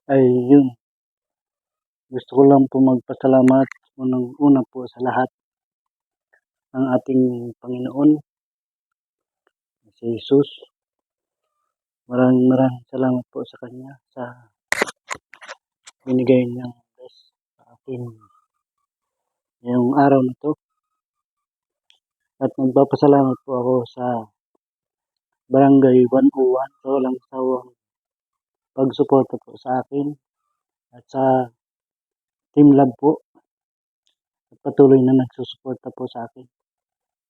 Ay yun, gusto ko lang po magpasalamat unang-una po sa lahat ng ating Panginoon, si Jesus. Maraming salamat po sa Kanya sa binigay niyang bless sa akin ngayong araw na 'to. At magpapasalamat po ako sa Barangay 101 sa walang sawang pagsuporta po sa akin at sa Team Love po at patuloy na nagsusuporta po sa akin.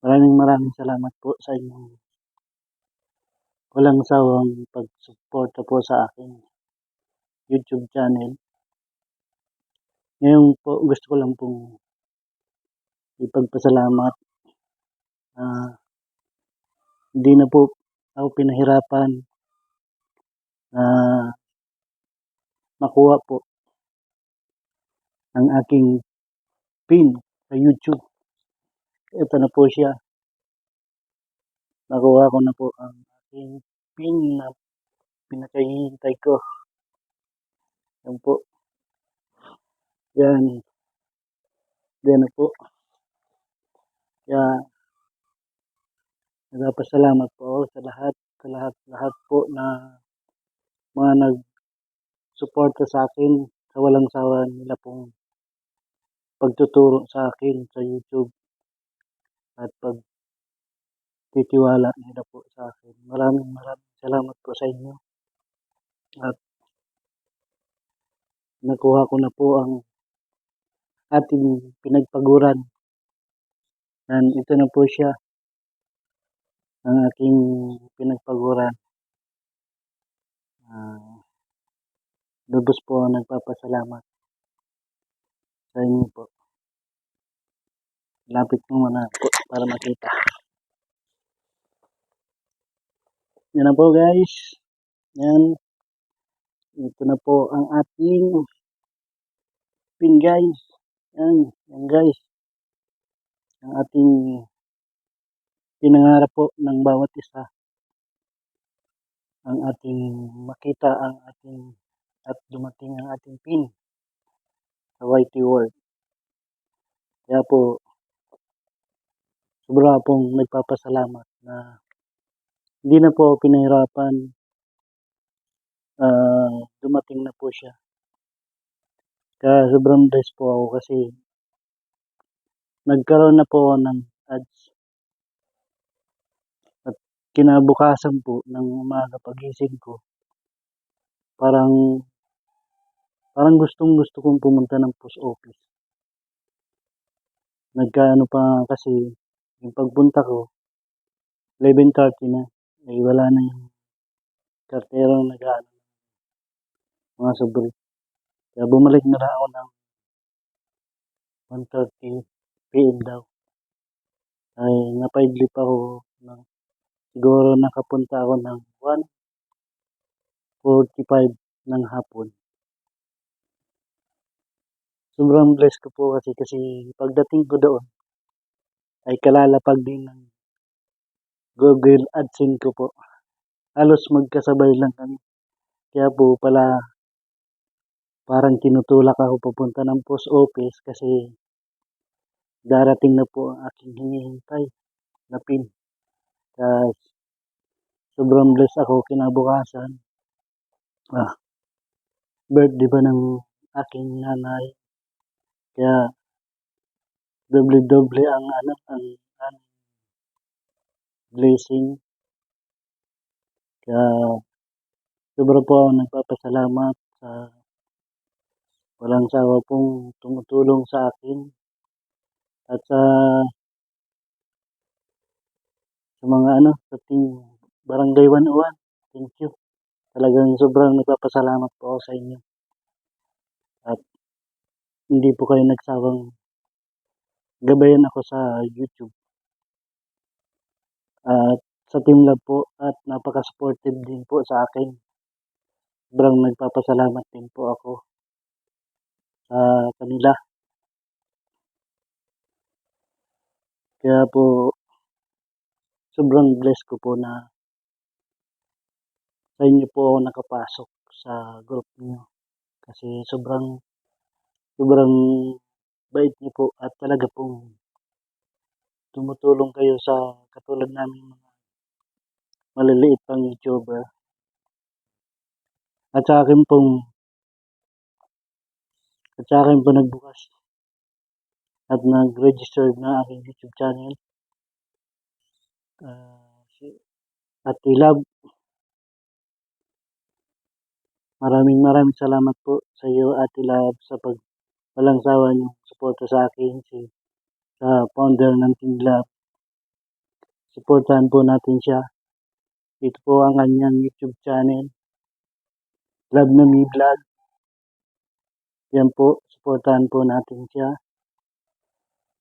Maraming salamat po sa inyong walang sawang pagsuporta po sa aking YouTube channel. Ngayon po gusto ko lang pong ipagpasalamat na hindi na po ako pinahirapan na makuha po ang aking pin sa YouTube. Ito na po siya. Nakuha ko na po ang aking pin na pinakahihintay ko. Yan po. Yan. Yan na po. Kaya nagpapasalamat po ako sa lahat po na mga nagsuporta sa akin sa walang sawa nila pong pagtuturo sa akin sa YouTube at pagtitiwala nila po sa akin. Maraming salamat po sa inyo. At nakuha ko na po ang ating pinagpaguran. And ito na po siya, ang aking pinagpaguran. Lubos po ang nagpapasalamat sa inyo po. Lapit mo muna po para makita. Yan na po guys. Yan. Ito na po ang ating pin guys. Yan. Yan guys. Ang ating pinangarap po ng bawat isa. Ang ating makita ang ating at dumating ang ating pin sa YT World. Kaya po sobra pong nagpapasalamat na hindi na po pinahirapan. Dumating na po siya. Kaya sobrang blessed po ako kasi nagkaroon na po ako ng ads. At kinabukasan po ng umaga pagising ko, parang gustong-gusto kong pumunta ng post office. Nagkaano pa kasi yung pagpunta ko, 11:30 na. Eh, wala na yung kartero na mga sobre. Kaya bumalik na lang ako ng 1:30 PM daw. Ay napaidlip ako ng siguro nakapunta ako ng 1:45 ng hapon. Sobrang blessed ko po kasi pagdating ko doon ay kalalapag din ng Google AdSense ko po. Halos magkasabay lang kami. Kaya po pala parang tinutulak ako papunta ng post office kasi darating na po ang aking hinihintay na pin. Kaya sobrang blessed ako kinabukasan. Birthday ba ng aking nanay. Kaya doble-doble ang blessing. Kaya sobra po ako nagpapasalamat sa walang sawa pong tumutulong sa akin at sa mga sa team Barangay 101. Thank you. Talagang sobrang nagpapasalamat po ako sa inyo. At hindi po kayo nagsawang gabayan ako sa YouTube. At sa Team Love po at napaka-supportive din po sa akin. Sobrang nagpapasalamat din po ako sa kanila. Kaya po sobrang blessed ko po na sa inyo po ako nakapasok sa group niyo. kasi sobrang bait niyo po at talaga pong tumutulong kayo sa katulad namin mga maliliit pang YouTuber. At sa akin pong nagbukas at nag-register na aking YouTube channel. Si Ate Love, maraming salamat po sa iyo Ate Love sa walang sawa niyong suporta sa akin, sa founder ng Team Love. Suportahan po natin siya. Ito po ang kanyang YouTube channel, Love na Me Vlog. Yan po, suportahan po natin siya.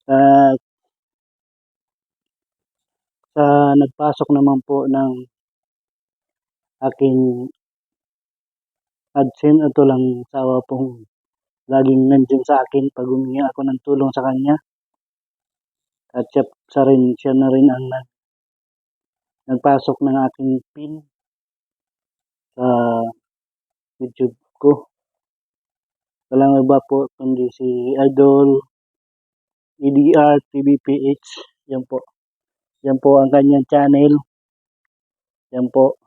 At sa nagpasok naman po ng aking AdSense, ito lang sawa pong laging nandyan sa akin pag humingi ako ng tulong sa kanya. At siya na rin ang nagpasok ng aking pin sa YouTube ko. Walang iba po kundi si Idol EDR TVPH. Yan po. Yan po ang kanyang channel. Yan po.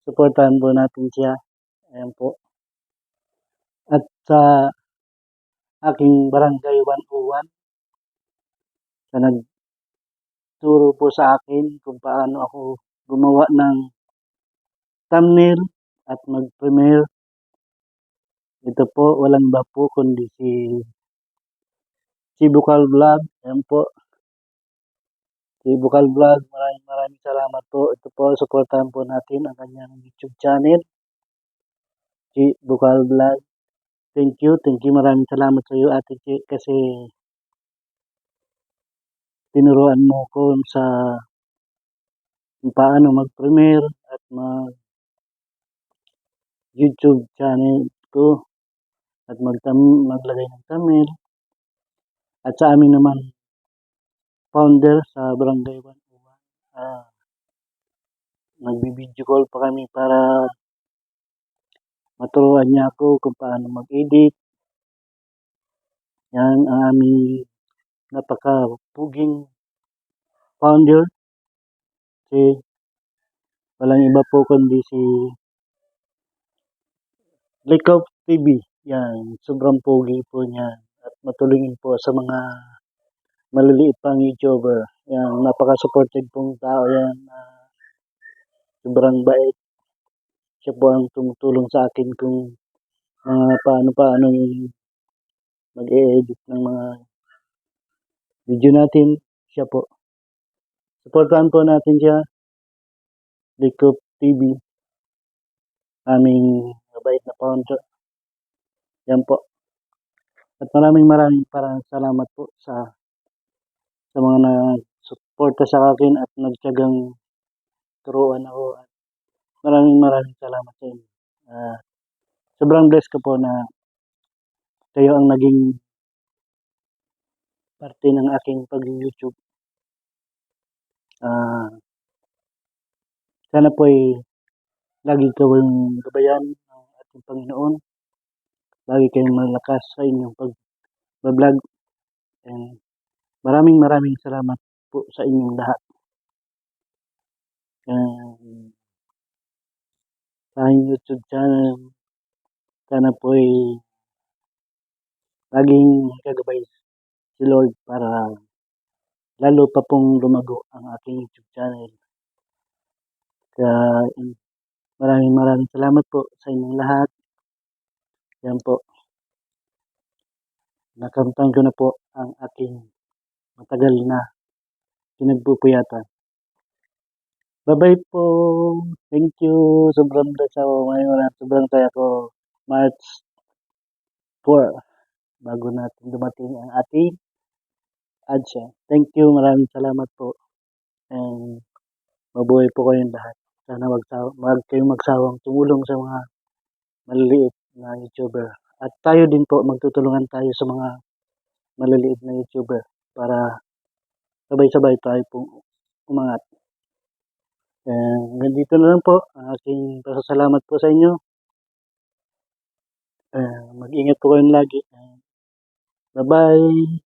Suportahan po natin siya. Ayan po. At sa aking Barangay 101, sa nagturo po sa akin kung paano ako gumawa ng thumbnail at mag-premiere. Ito po, walang iba po kundi si Bukal Vlog. Ayan po. Si Bukal Vlog, maraming salamat po. Ito po, suportahan po natin ang kanyang YouTube channel. Si Bukal Vlog. Thank you. Maraming salamat sa iyo Ate Chi kasi tinuruan mo ko sa kung paano mag-premiere at mag-YouTube channel ko at maglagay ng thumbnail. At sa amin naman founder sa Barangay 101, nagbi-video call pa kami para maturuan niya ako kung paano mag-edit. Yan ang aming napaka-puging founder. Si walang iba po kundi si Likop TV. Yan, sobrang pogi po niya at matulungin po sa mga maliliit pang YouTuber. Yan, napaka-supportive pong tao yan. Sobrang bait. Siya po ang tumutulong sa akin kung paano mag-e-edit ng mga video natin. Siya po. Supportahan po natin siya. Likop TV. Aming mabait na founder. Yan po. At maraming salamat po sa mga nagsuporta sa akin at nagtiyagang turuan ako. At maraming salamat sa inyo. Sobrang blessed ko po na kayo ang naging parte ng aking pag-YouTube. Sana po ay lagi kayong gabayan ng ating Panginoon. Lagi kayong malakas sa inyong pag-vlog. And maraming salamat po sa inyong lahat. Sa aking YouTube channel, sana po ay laging kagabay si Lord para lalo pa pong lumago ang aking YouTube channel. Kaya maraming salamat po sa inyong lahat. Yan po. Nakamtan ko na po ang aking matagal na pinagpupuyatan. Bye-bye po. Thank you. Sobrang bless ako ngayon. Sobrang saya ko. March 4 bago natin dumating ang ating AdSense. Thank you. Maraming salamat po. And mabuhay po kayong lahat. Sana wag kayong magsawang tumulong sa mga maliliit na YouTuber. At tayo din po, magtutulungan tayo sa mga maliliit na YouTuber para sabay-sabay tayo pong umangat. Ganito na lang po ang aking pasasalamat po sa inyo. Mag-ingat po kayong lagi. Bye-bye.